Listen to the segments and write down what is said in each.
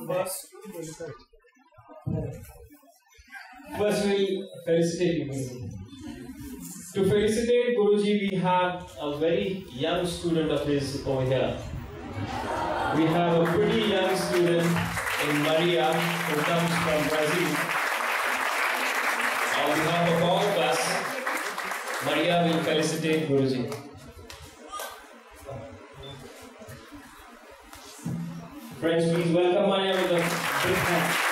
First, we'll felicitate you. To felicitate Guruji, we have a very young student of his over here. We have a pretty young student in Maria who comes from Brazil. On behalf of all of us, Maria will felicitate Guruji. Friends, please welcome Maria with a big hand.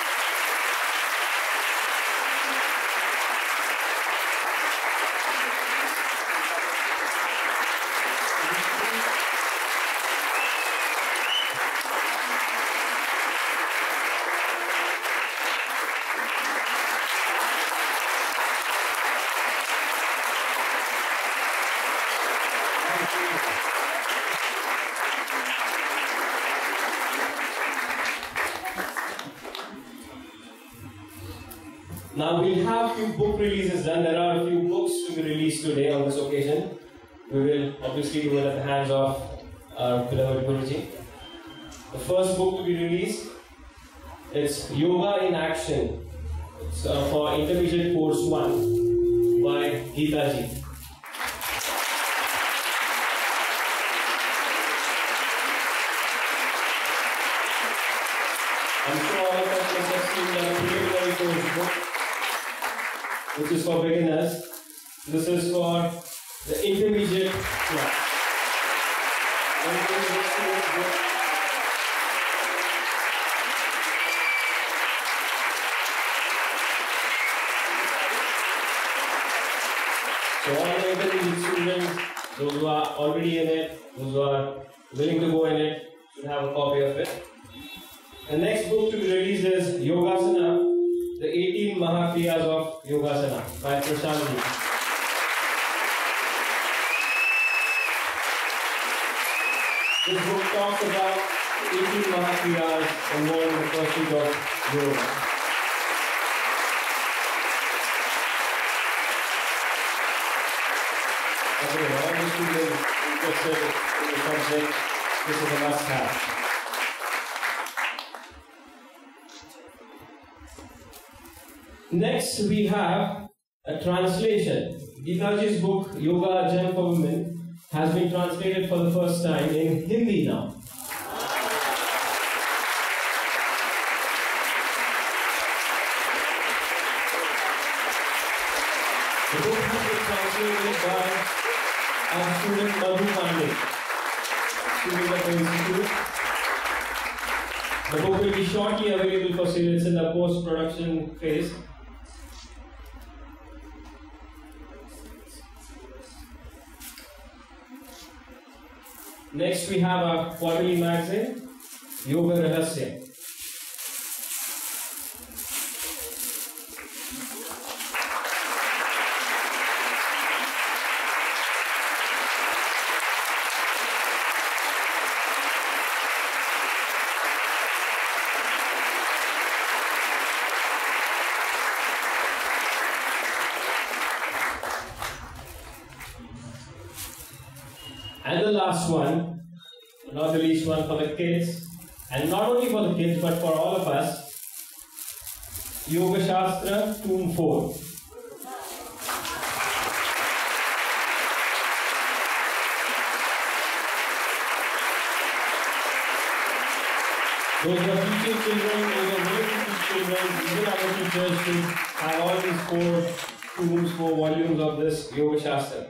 Now we'll have a few book releases done. There are a few books to be released today on this occasion. We will obviously do it at the hands of our beloved Guruji. The first book to be released is Yoga in Action. It's for Intermediate Course 1 by Geeta ji. I'm sure all of us must have seen the preliminary course book, which is for beginners. This is for the intermediate class. So all the intermediate students, those who are already in it, those who are willing to go in it, should have a copy of it. The next book to be released is Yogasana, the 18 Mahakriyas of Yogasana by Prashant. This book talks about 18 Mahakriyas involved in the pursuit of yoga. Okay, all the students interested in the subject, this is a must-have. Next, we have a translation. Geetaji's book, Yoga Gem for Women, has been translated for the first time in Hindi now. The book has been translated by our student Madhu Pandey, student of the institute. The book will be shortly available for sale. It's in the post-production phase. Next, we have our quarterly magazine, Yoga Rahasya. And the last one, not the least one, for the kids, and not only for the kids but for all of us, Yoga Shastra Tomb 4. Those who are teaching children, those who are willing to teach children, even our teachers should have all these 4 tombs, 4 volumes of this Yoga Shastra.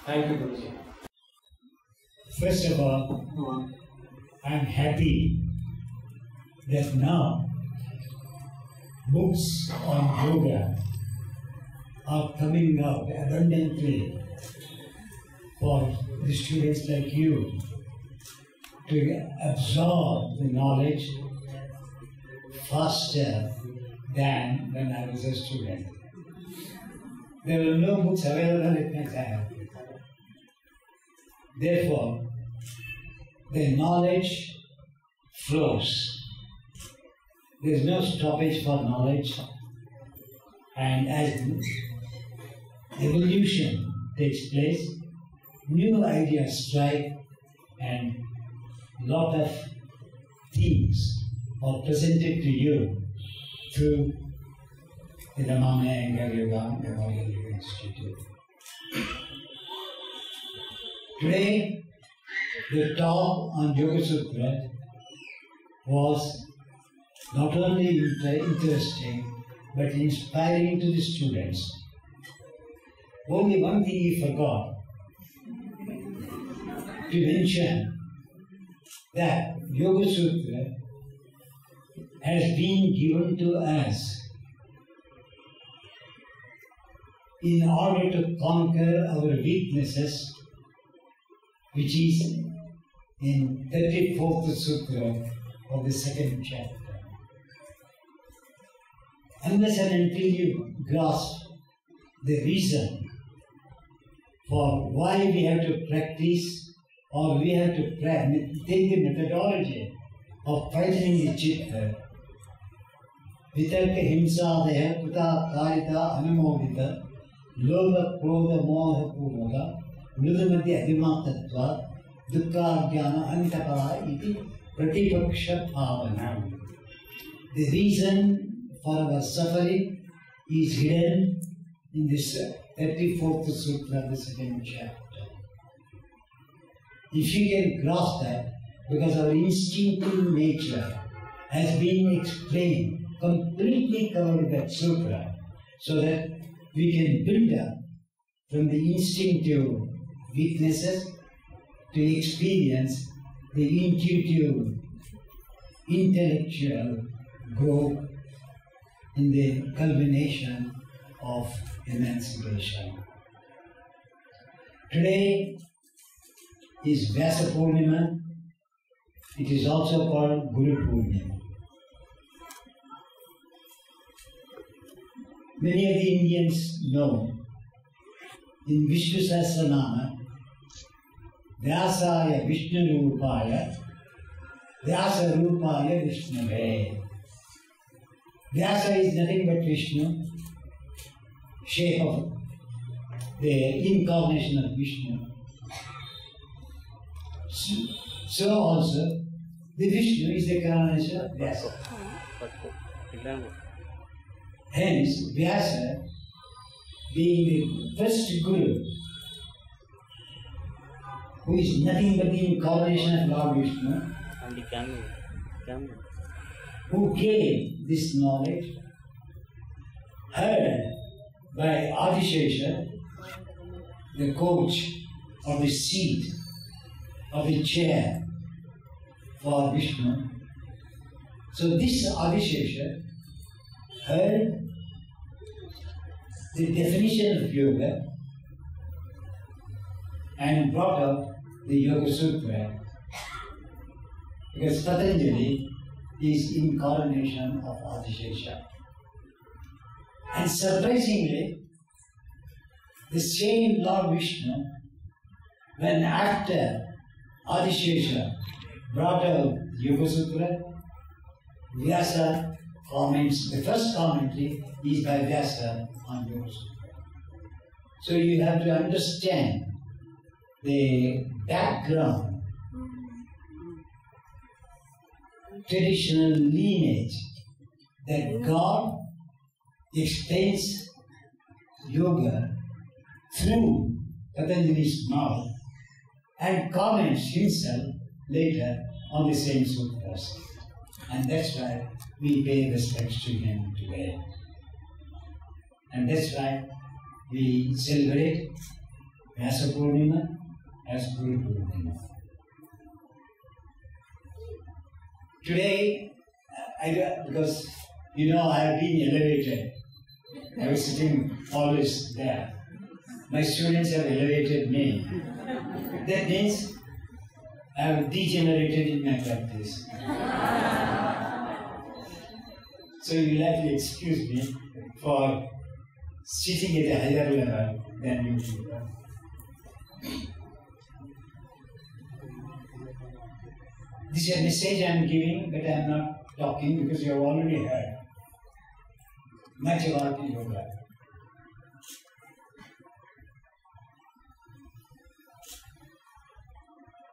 Thank you, Guruji. First of all, I am happy that now books on yoga are coming out abundantly for the students like you to absorb the knowledge faster than when I was a student. There were no books available at my time. Therefore, the knowledge flows. There is no stoppage for knowledge, and as evolution takes place, new ideas strike, and lot of themes are presented to you through the Ramamani Iyengar Yoga Memorial Yoga Institute. Today, the talk on Yoga Sutra was not only interesting but inspiring to the students. Only one thing he forgot to mention, that Yoga Sutra has been given to us in order to conquer our weaknesses, which is in 34th Sutra of the second chapter. Unless and until you grasp the reason for why we have to practice, or we have to take the methodology of fighting the chitta, vitarka himsadaya kuta karita anumodita lobha krodha moha purvaka mrudamadhya adhimatatva dukkha jnana antapara iti pratipaksha bhavana. The reason for our suffering is hidden in this 34th Sutra, the second chapter. If you can grasp that, because our instinctive nature has been explained, completely covered that sutra, so that we can build up from the instinctive weaknesses to experience the intuitive, intellectual growth in the culmination of emancipation. Today is Poornima. It is also called Guru Purnima. Many of the Indians know in Vishnu Sahasranama, Vyasaya Vishnu Rupaya, Vyasa Rupaya Vishnave. Vyasa is nothing but Vishnu, shape of the incarnation of Vishnu. So also, the Vishnu is the incarnation of Vyasa. Hence, Vyasa, being the first Guru, who is nothing but the incarnation of Lord Vishnu, who gave this knowledge, heard by Adishesha, the coach or the seat of the chair for Vishnu. So this Adishesha heard the definition of yoga and brought up the Yoga Sutra, because Patanjali is incarnation of Adishesha. And surprisingly, the same Lord Vishnu, when after Adishesha brought out Yoga Sutra, Vyasa comments, the first commentary is by Vyasa on Yoga Sutra. So you have to understand the background, traditional lineage, that God explains yoga through Patanjali's mouth and comments himself later on the same sutras. And that's why we pay respects to him today. And that's why we celebrate Poornima as Guru Purnima. Today, because you know I have been elevated, I was sitting always there. My students have elevated me. That means I have degenerated in my practice. So you'll have to excuse me for sitting at a higher level than you people. This is a message I am giving, but I am not talking because you have already heard much about yoga.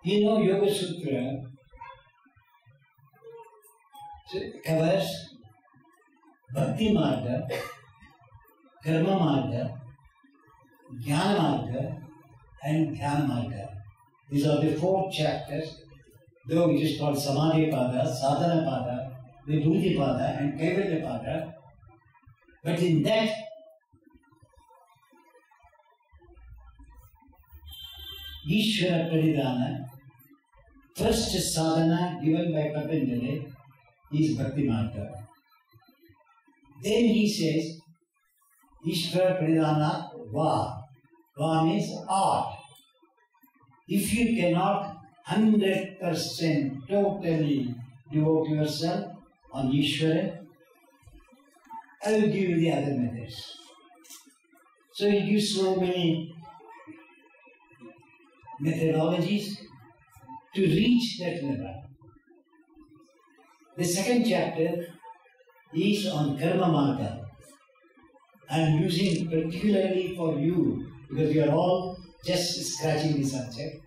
You know, Yoga Sutra So it covers Bhakti Marga, Karma Marga, Jnana Marga, and Dhyana Marga. These are the 4 chapters, though it is called Samadhi Pada, Sadhana Pada, Vibhuti Pada, and Kaivalya Pada. But in that, Ishvara Pranidhana, first sadhana given by Patanjali is Bhakti Marga. Then he says, Ishvara Pranidhana Va. Va means art. If you cannot 100% totally devote yourself on Ishvara, I will give you the other methods. So he gives so many methodologies to reach that level. The second chapter is on Karma Marga. I am using particularly for you because you are all just scratching the subject.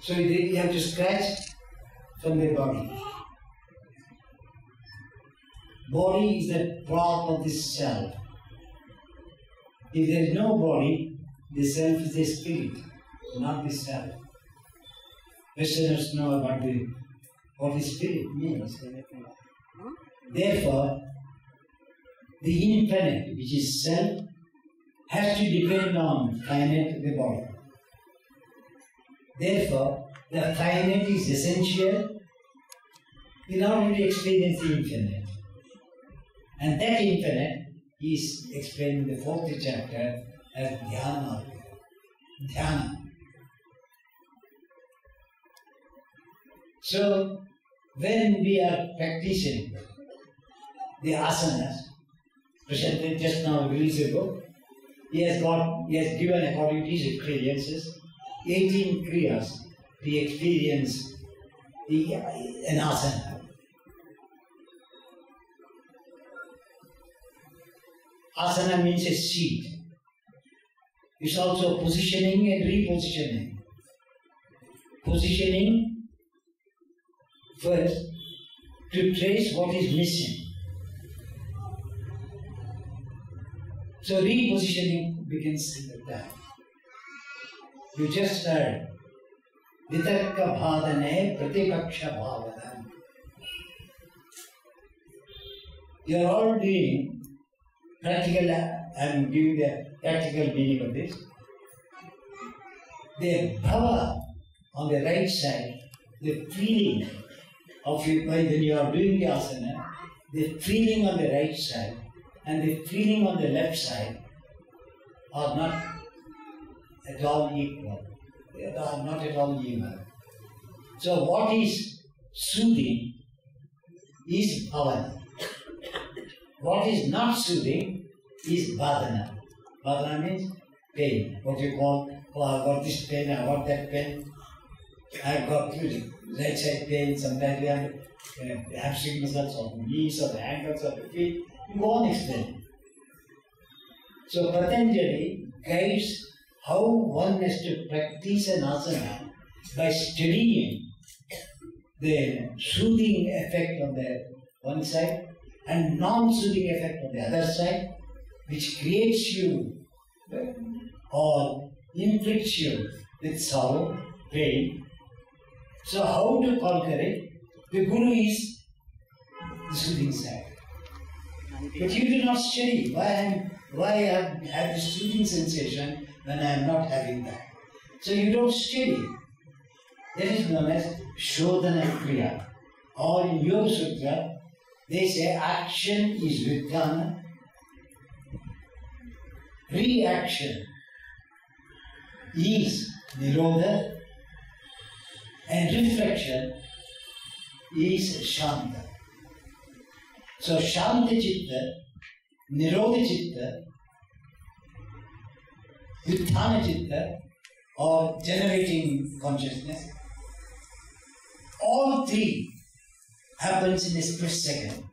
So you have to scratch from the body. Body is the prop of the self. If there is no body, the self is the spirit, not the self. Westerners know about what the spirit means. Therefore, the infinite, which is self, has to depend on finite, the body. Therefore, the finite is essential in order to experience the infinite. And that infinite is explained in the 4th chapter as Dhyana. Dhyana. So, when we are practicing the asanas, presented just now, release ago, he has given according to his experiences 18 kriyas to experience an asana. Asana means a seat. It's also positioning and repositioning. Positioning first to trace what is missing. So repositioning begins in the time. You just heard Vitarka Bhadane Pratipaksha Bhavanam. You are all doing practical, I am giving the practical meaning of this. The bhava on the right side, the feeling of you, when you are doing the asana, the feeling on the right side and the feeling on the left side are not at all equal. They are not at all even. So what is soothing is bhavana. What is not soothing is badana. Badana means pain. What you call, oh, I got this pain, I got that pain. I got right side pain, sometimes we have hamstring muscles or the knees or the ankles or the feet. You go on explaining. So Patanjali guides how one has to practice an asana by studying the soothing effect on the one side and non-soothing effect on the other side, which creates you or inflicts you with sorrow, pain. So how to conquer it? The Guru is the soothing side. But you do not study. Why I have this soothing sensation when I am not having that? So you don't study. That is known as Shodhana Kriya. Or in Yoga Sutra, they say action is Viddhana, reaction is Nirodha, and reflection is Shanta. So Shanta Chitta, Nirodha Chitta, Viddhana Chitta, or generating consciousness, all three happens in a split second.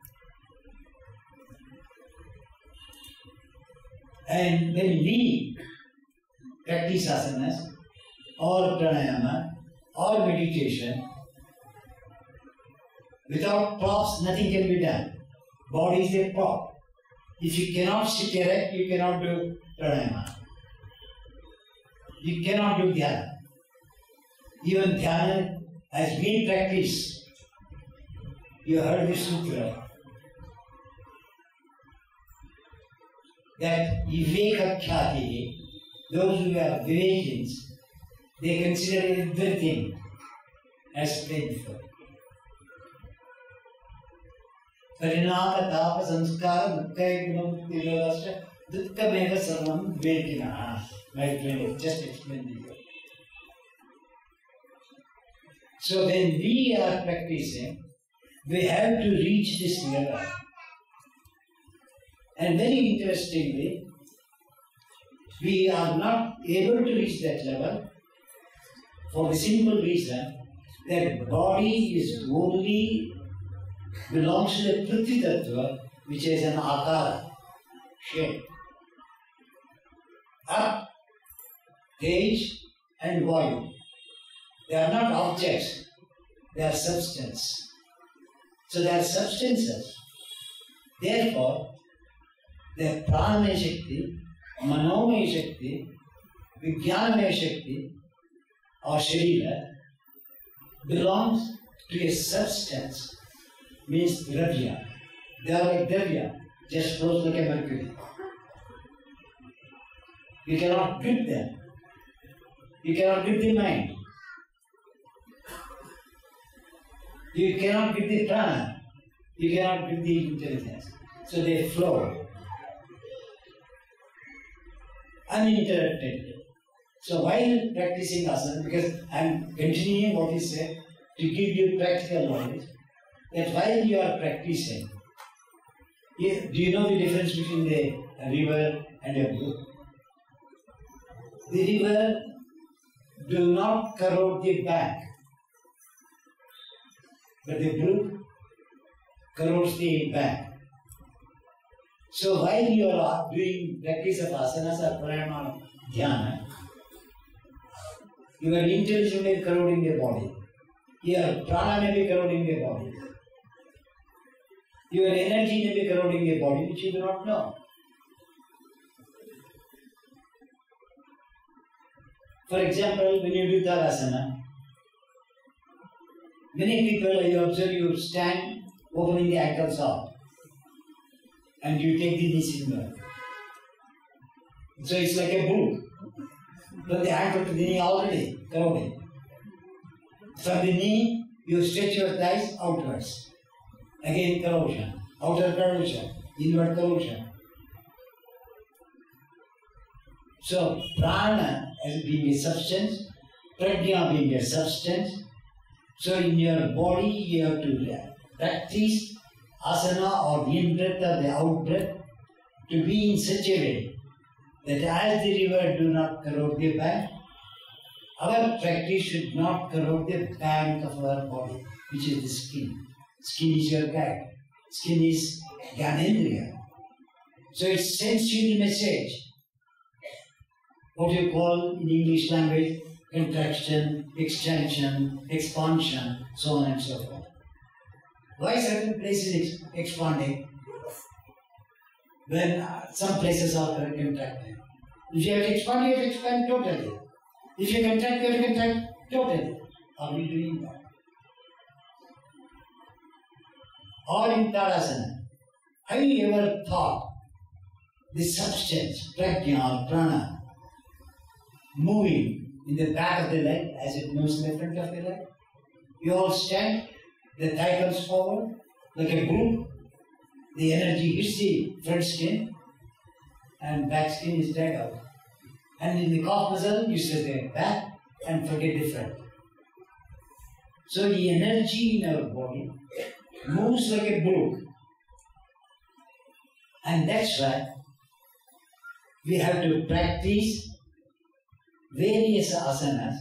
And when we practice asanas, or pranayama, or meditation, Without props, nothing can be done. Body is a prop. If you cannot sit erect, you cannot do pranayama. You cannot do dhyana. Even dhyana has been practiced. You heard the sutra that Viveka Khyati, those who are Vivekins, they consider everything as painful. Parinama tapa sanskara dukkha gunam tilavasya dukkha meva sarvam vivekina. My friend just explained to you. So when we are practicing, we have to reach this level. And very interestingly, we are not able to reach that level for the simple reason that body is only belongs to the Prithvi Tattva, which is an akara, shape. Up, Tej and Vayu. They are not objects, they are substance. So they are substances. Therefore, the Pranamaya Shakti, Manomaya Shakti, Vijnanamaya Shakti, or Sharira belongs to a substance, means Dravya. They are like Dravya, just flows like a mercury. You cannot grip them. You cannot grip the mind. You cannot grip the prana. You cannot grip the intelligence. So they flow uninterruptedly. So while practicing asana, because I am continuing what is said to give you practical knowledge, that while you are practicing, do you know the difference between the river and a brook? The river do not corrode the bank, but the brook corrodes the bank. So while you are doing practice of asanas or pranayama or dhyana, your intelligence may be corroding the body. Your prana may be corroding the body. Your energy may be corroding the body, which you do not know. For example, when you do Talasana, many people, you observe, you stand opening the ankles out and you take the knees inward. So it's like a boot. But the ankle to the knee already corroded. From the knee, you stretch your thighs outwards. Again corrosion, outer corrosion, inward corrosion. So prana as being a substance, prajna being a substance. So in your body you have to practice asana or the in-breath or the out-breath to be in such a way that as the river do not corrode the bank, our practice should not corrode the bank of our body, which is the skin. Skin is your guide. Skin is Gyanendriya. So it sends you the message. What you call in English language contraction, extension, expansion, so on and so forth. Why certain places expanding when some places are contracting? If you have to expand, you have to expand totally. If you contract, you have to contract totally. Are we doing that? Or in Tadasana, have you ever thought the substance, prajna or prana, moving in the back of the leg as it moves in the front of the leg? You all stand, the thigh comes forward like a broom, the energy hits the front skin and back skin is dragged out. And in the calf muscle, you sit there back and forget the front. So the energy in our body moves like a brook. And that's why we have to practice various asanas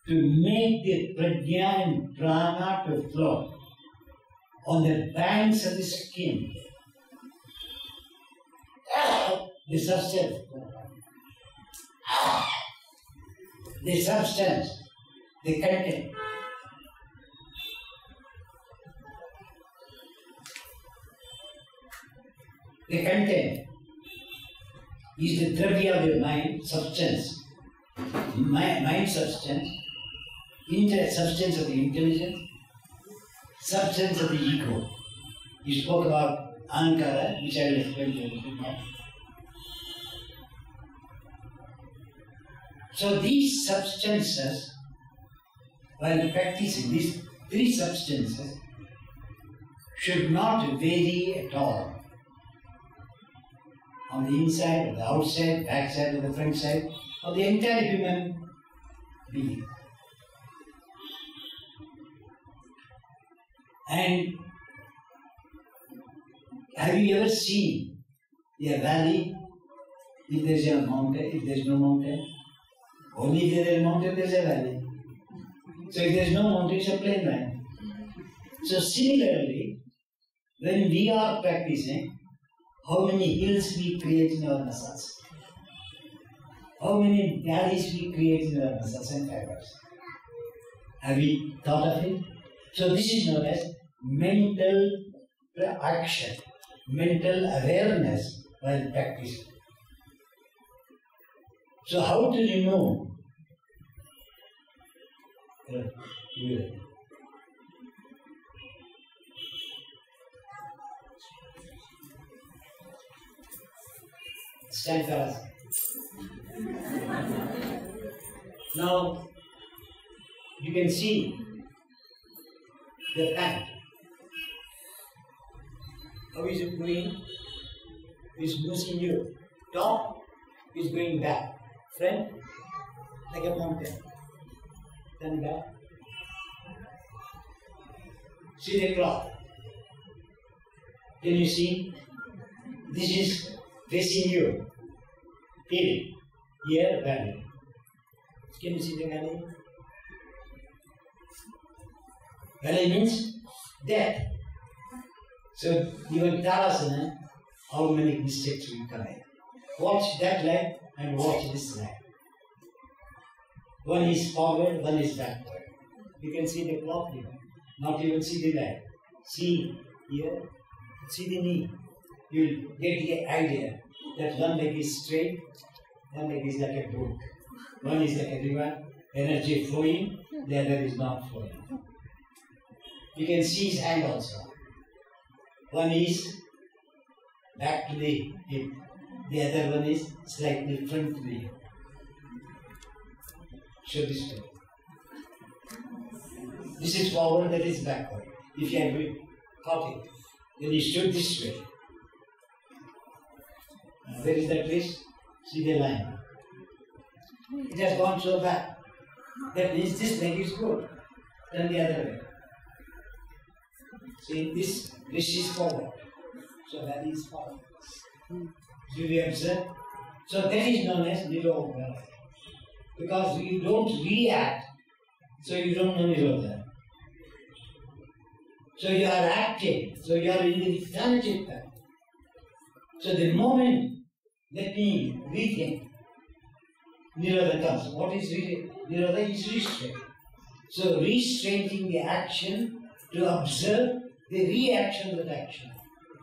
to make the prajna and prana to flow on the banks of the skin. The substance, the content. The content is the dravya of the mind, substance. Mind substance, substance of the intelligence, substance of the ego. You spoke about Ankara, which I will explain to you now. So these substances, while practicing these three substances, should not vary at all. On the inside, or the outside, back side, or the front side, of the entire human being. And have you ever seen a valley if there is a mountain, if there is no mountain? Only if there is a mountain, there is a valley. So if there is no mountain, it's a plain land. So similarly, when we are practicing, how many hills we create in our muscles? How many valleys we create in our muscles and fibers? Have we thought of it? So this is known as mental action, mental awareness while practicing. So how to remove? Stand for us. Now, you can see the pant. How is it going? It's losing you. Top is going back. Front, like a mountain. Then back. See the cloth. Can you see? This is facing you. Feeling. Here, valley. Can you see the valley? Valley means death. So even Tadasana, how many mistakes will come in? Watch that leg and watch this leg. One is forward, one is backward. You can see the clock here. Not even see the leg. See here, see the knee. You will get the idea that one leg is straight, one leg is like a brook. One is like a river, energy flowing, the other is not flowing. You can see his hand also. One is back to the hip, the other one is slightly front to the hip. Show this way. This is forward, that is backward. If you have caught it, then you stood this way. Where is that place? See the line. It has gone so back. That means this leg is good. Turn the other way. See, this is forward. So that is forward. Do you observe? So that is known as Nirodha. Because you don't react, so you don't know Nirodha. So you are active, so you are in the Vijnana Chitta. So the moment, let me rethink, Nirodha comes. What is Nirodha? Is restraint. So restraining the action to observe the reaction of that action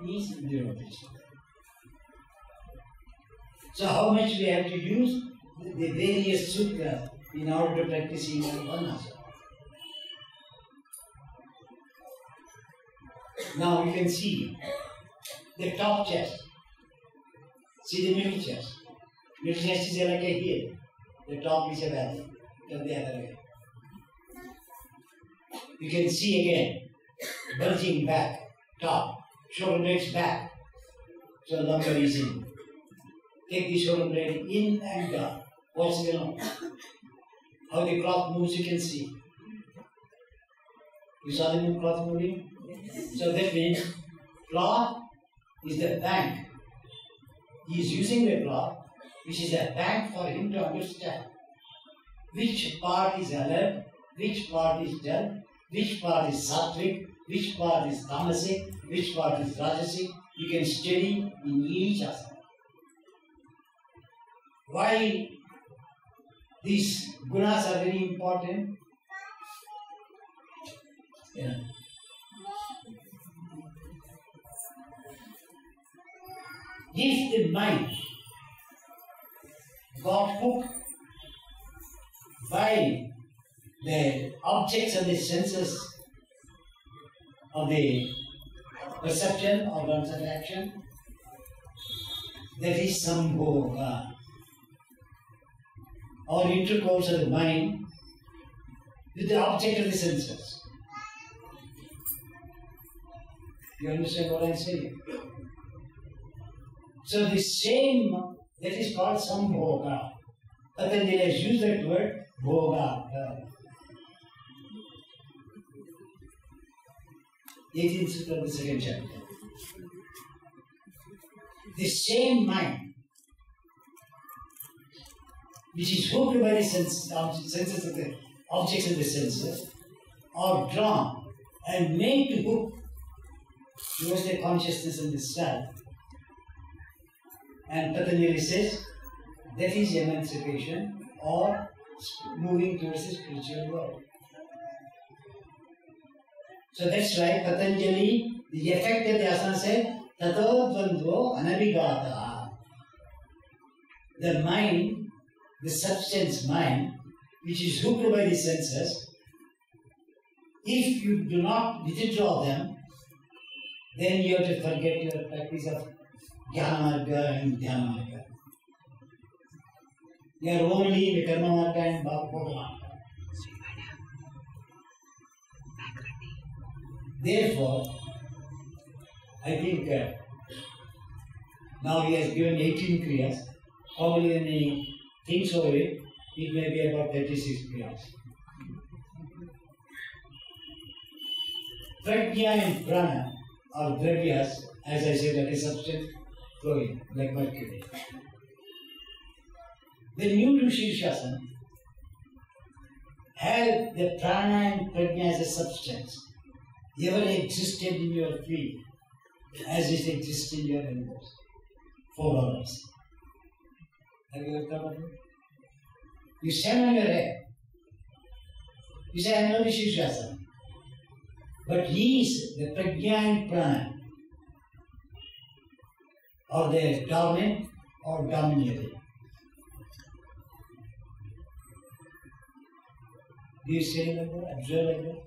is Nirodha. So how much we have to use the various sutras in order to practice in one asana. Now you can see the top chest. See the middle chest. Middle chest is like a hill. The top is a valley. Turn the other way. You can see again, bulging back, top, shoulder blades back. So lumbar is in. Take the shoulder blade in and down. What's going on? How the cloth moves, you can see. You saw the cloth moving? So that means cloth is the bank. He is using the cloth, which is a bank for him to understand which part is alert, which part is dull, which part is sattvic, which part is tamasic, which part is rajasic. You can study in each asana. Why these gunas are very important? If the mind got hooked by the objects of the senses of the perception or organs of action, that is sambhoga, or intercourse of the mind with the object of the senses. You understand what I am saying? So the same, that is called sambhoga. Patanjali has used that word, bhoga. 18th Sutta of the second chapter. The same mind, which is hooked by the senses of the objects of the senses, are drawn and made to hook towards the consciousness of the self. And Patanjali says that is emancipation or moving towards the spiritual world. So that's why Patanjali, the effect of the asana said, Tato Dvandvo Anabhigata. The mind, the substance mind, which is hooked by the senses, if you do not withdraw them, then you have to forget your practice of Jnanamarga and Dhyanmarga. You are only in the Karmamarga and Bhagamarga. Therefore, I think now he has given 18 kriyas. Probably when he thinks over it, it may be about 36 kriyas. Prajna and prana are dravyas, as I said, like a substance flowing, like mercury. The new to Shirshasana have the prana and prajna as a substance ever existed in your field as it exists in your elbows. 4 hours. Have you ever thought of it? You stand on your head. You say, I know the Shirshasana. But he is the prajna and prana, or the dominant or domineering. Do you say like that? Observe like that?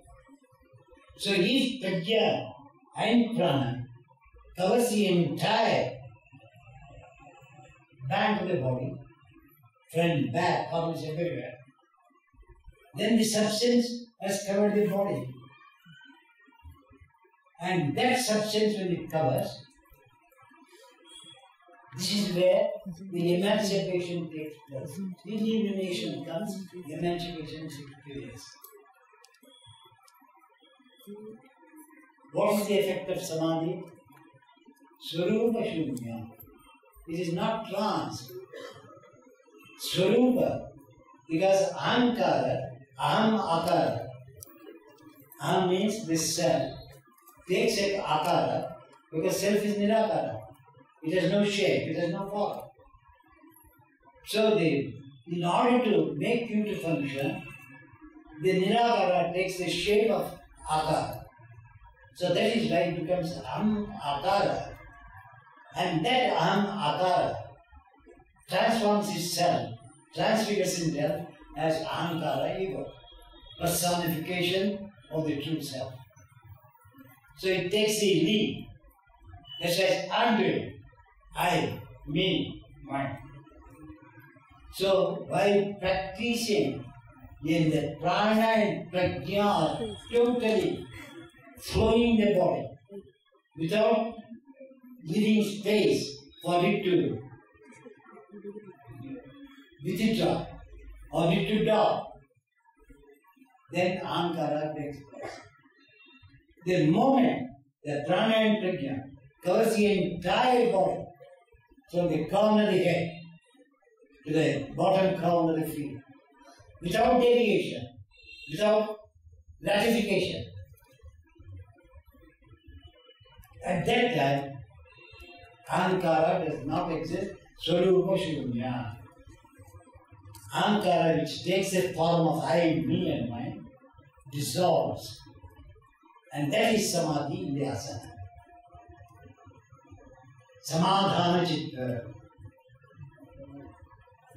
So if prajna and prana covers the entire band of the body, front, back, corners, everywhere, then the substance has covered the body. And that substance, when it covers, this is where the emancipation takes place. Illumination comes, emancipation takes place. What is the effect of samadhi? Swarupa shunya. It is not trance. Swarupa, because ahankara, aham akara. Aham means this self. Takes a akara, because self is nirakara. It has no shape, it has no form. So in order to make you to function, the nirakara takes the shape of akara. So that is why it becomes aham akara. And that aham akara transforms itself, transfigures itself as ahankara ego, personification of the true self. So it takes the lead. That's why I'm doing. I, me, mine. So while practicing in the prana and prajna are totally flowing the body without leaving space for it to withdraw or it to drop, then ahankara takes place. The moment the prana and prajna covers the entire body, from the crown of the head to the bottom crown of the feet, without deviation, without ratification. At that time, ahankara does not exist, swarupa shunya. Ahankara, which takes the form of I, me and mine, dissolves. And that is samadhi in the asana. Samadhana Chitta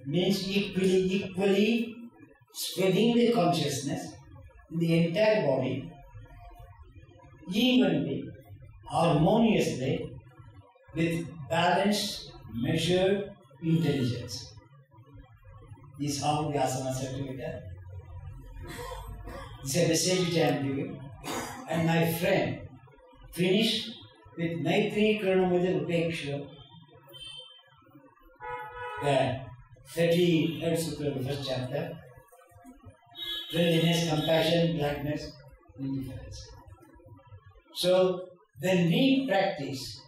means equally spreading the consciousness in the entire body, evenly, harmoniously, with balanced, measured intelligence. This is how the asanas are to be done. This is a message which I am giving. And my friend finished with Maitri Karunamudra Upeksha, the 33rd Sutra, the first chapter. Friendliness, compassion, gladness, indifference. So, when we practice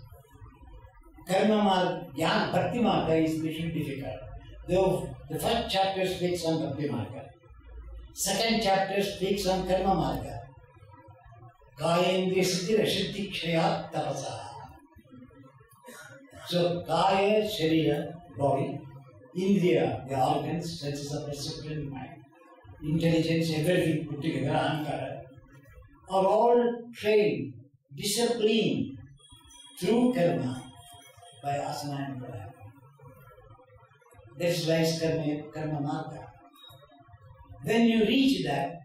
karma marga, jnana, bhakti marga is little difficult. Though the first chapter speaks on bhakti marga, second chapter speaks on karma marga. Kayendriya siddhira shuddhi kshayat tapasa. So, kaya, sharira, body, indriya, the organs, senses of perception, mind, intelligence, everything put together, ahankara, are all trained, disciplined through karma by asana and pranayama. That is why it's karma marga. When you reach that,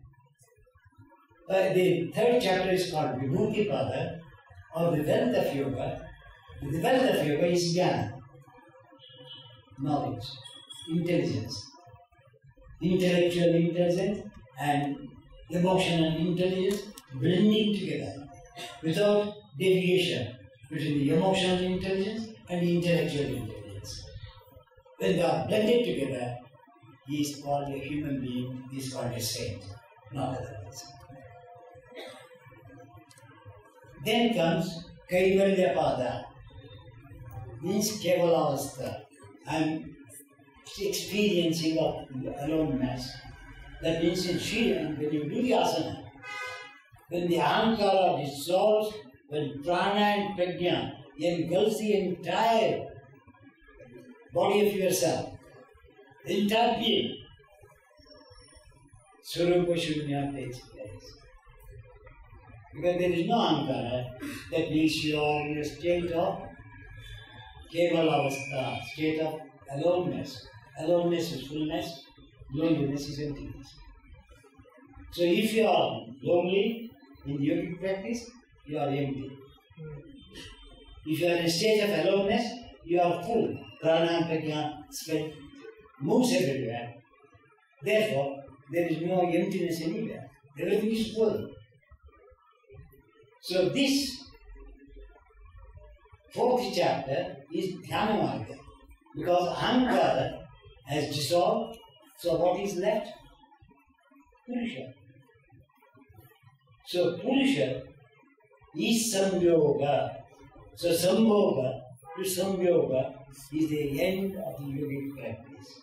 the third chapter is called Vibhuti Pada, or the wealth of yoga. The wealth of yoga is jnana, knowledge, intelligence, intellectual intelligence and emotional intelligence blending together without deviation between the emotional intelligence and the intellectual intelligence. When they are blended together, he is called a human being, he is called a saint, not otherwise. Then comes Kaivalya Pada, means Kevalavastha. I am experiencing of aloneness. That means in Shri, when you do the asana, when the ahankara dissolves, when prana and prajna engulfs the entire body of yourself, the entire being, Swarupa Shunya takes place. Because there is no ahankara, that means you are in a state of kevalavastha, state of aloneness. Aloneness is fullness, loneliness is emptiness. So if you are lonely in yogic practice, you are empty. If you are in a state of aloneness, you are full. Prana, prajna, spread, moves everywhere. Therefore, there is no emptiness anywhere. Everything is full. So this fourth chapter is Dhyana Marga. Because ahankara has dissolved, so what is left? Purusha. So Purusha is samyoga. So sambhoga to samyoga is the end of the yogic practice.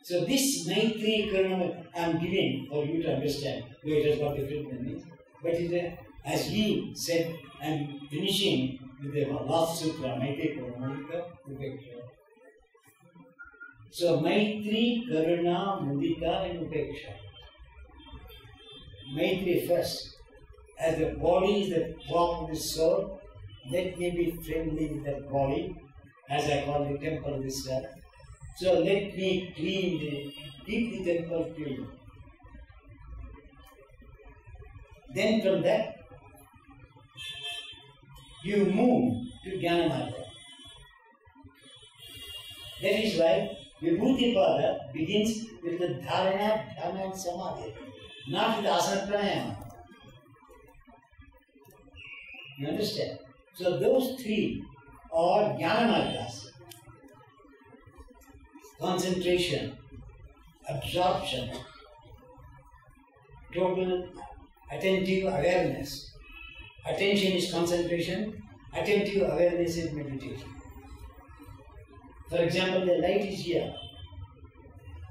So this Maitri Karunamudra I am giving for you to understand, though it has got different meanings. But as he said, I am finishing with the last sutra, Maitri Karunamudra Upeksha. So Maitri, Karuna, Mudita and Upeksha. Maitri first. As the body is the prop of the soul, let me be friendly with that body, as I call the temple of the self. So let me keep the temple clean. Then from that, you move to Jnana Marga. That is why Vibhuti Pada begins with the Dharana, Dhyana and Samadhi, not with Asana Pranayama. You understand? So those three are Jnana Margas. Concentration, absorption, total attentive awareness. Attention is concentration, attentive awareness is meditation. For example, the light is here.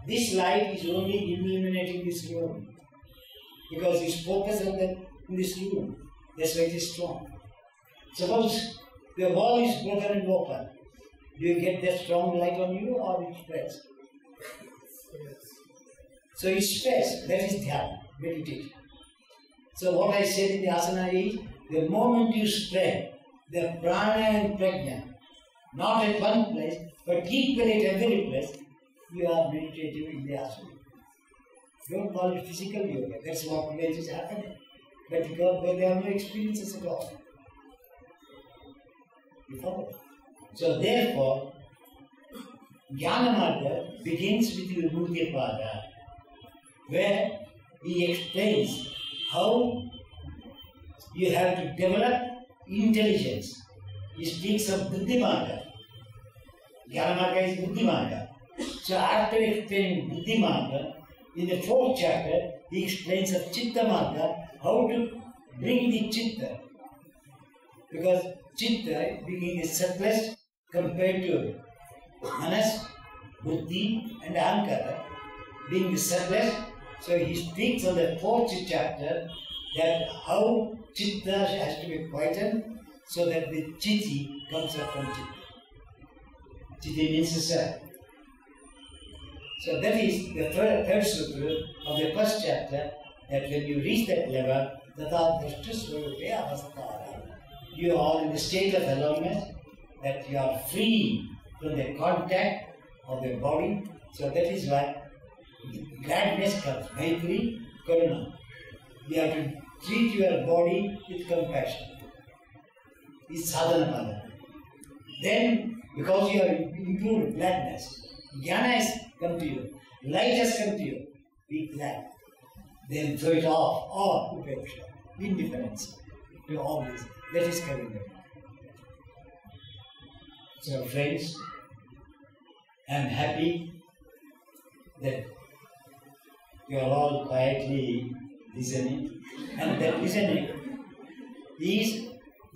This light is only illuminating this room because it's focused on this room. That's why it is strong. Suppose the wall is broken and open. Do you get that strong light on you or it spreads? So it spreads. That is dhyana, meditation. So what I said in the asana is, the moment you spread, the prana and prajna, not at one place, but equally at every place, you are meditative in the asana. Don't call it physical yoga, that's what is happening. But because they have no experiences at all. You follow? So therefore, Jnana Marga begins with Vibhuti Pada, where he explains how you have to develop intelligence. He speaks of Buddhi Marga. Jnana Marga is Buddhi Marga. So after explaining Buddhi Marga, in the 4th chapter, he explains of Chitta Marga, how to bring the Chitta. Because Chitta being the subtlest compared to Manas, Buddhi and Ahankara, being the subtlest. So he speaks on the 4th chapter that how Chitta has to be quietened so that the Chitti comes up from Chitta. Chitti means the self. So that is the third sutra of the 1st chapter, that when you reach that level, you are in the state of aloneness, that you are free from the contact of the body. So that is why gladness comes, Maitri, Karuna. You have to treat your body with compassion. It's sadhana pada. Then, because you have improved gladness, jnana has come to you, light has come to you, be glad. Then throw it off, or upeksha, indifference to all this. That is coming back. So friends, I am happy that you are all quietly listening, and that listening is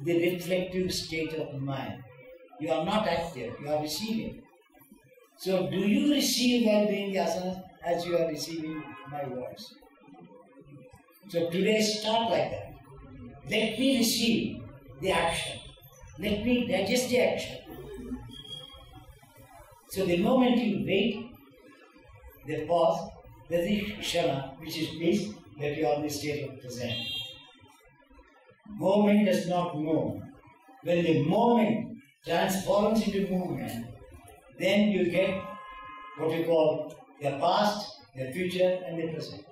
the reflective state of mind. You are not active, you are receiving. So do you receive while doing the asanas as you are receiving my words? So today start like that. Let me receive the action. Let me digest the action. So the moment you wait, the pause, that is kshana, which is peace, that you are in the state of present. Moment does not move. When the moment transforms into movement, then you get what you call the past, the future, and the present.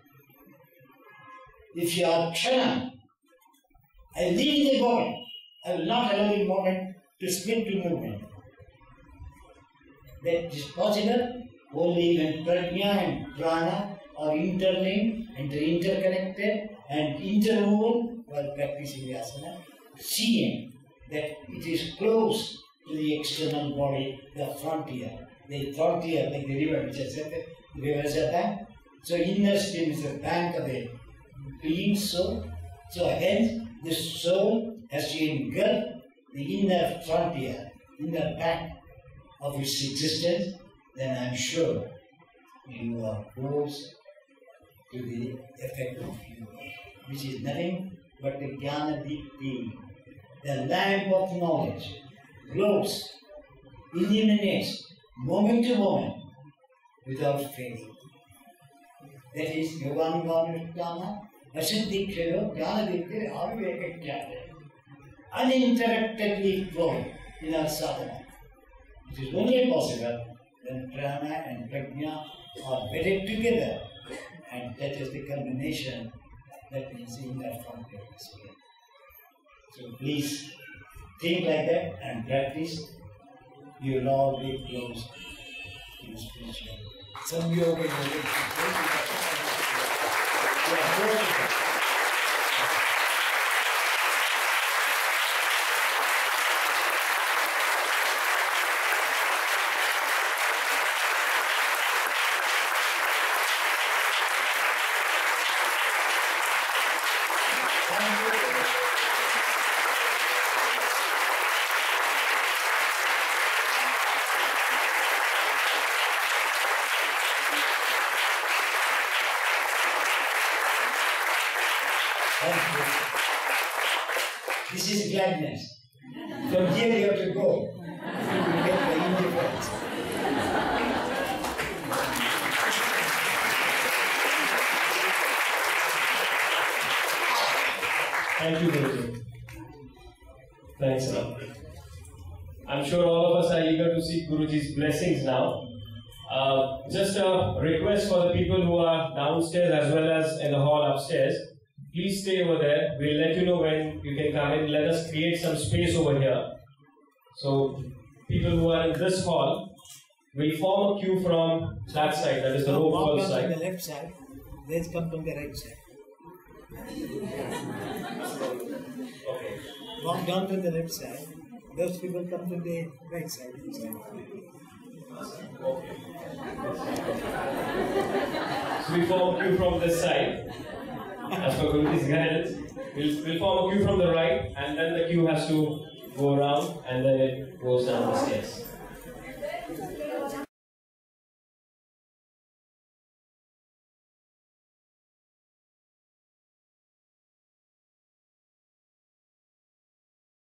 If you are kshana, I live in the moment. I will not allow the moment to split to movement. That is possible only when prajna and prana are interlinked and interconnected and interwoven while practicing the asana, seeing that it is close to the external body, the frontier like the river, which I said, the river is a bank. So inner skin is the bank of a being soul. So hence the soul has to engulf the inner frontier, inner bank of its existence. Then I am sure you are close to the effect of universe, which is nothing but the Jnana Deepti, the lamp of knowledge, glows, illuminates moment to moment without fading. That is Yoganugana, Asiddhikshaya, Jnana Deepti, Aviveka, uninterruptedly flowing in our sadhana. It is only possible when prana and prajna are wedded together, and that is the combination that means in that form. So please think like that and practice. You will all be close to spirituality. Some yoga This is gladness. From here you have to go. You get the indifference. Thank you, Guruji. Thanks a lot. I'm sure all of us are eager to seek Guruji's blessings now. Just a request for the people who are downstairs as well as in the hall upstairs. Please stay over there. We'll let you know when you can come in. Let us create some space over here. So, people who are in this hall will form a queue from that side, that is the rope wall side. From the left side, they come from the right side. Okay. Walk down to the left side, those people come from the right side. Okay. So we form a queue from this side. As per Guruji's guidance, we'll form a queue from the right, and then the queue has to go around, and then it goes down the stairs.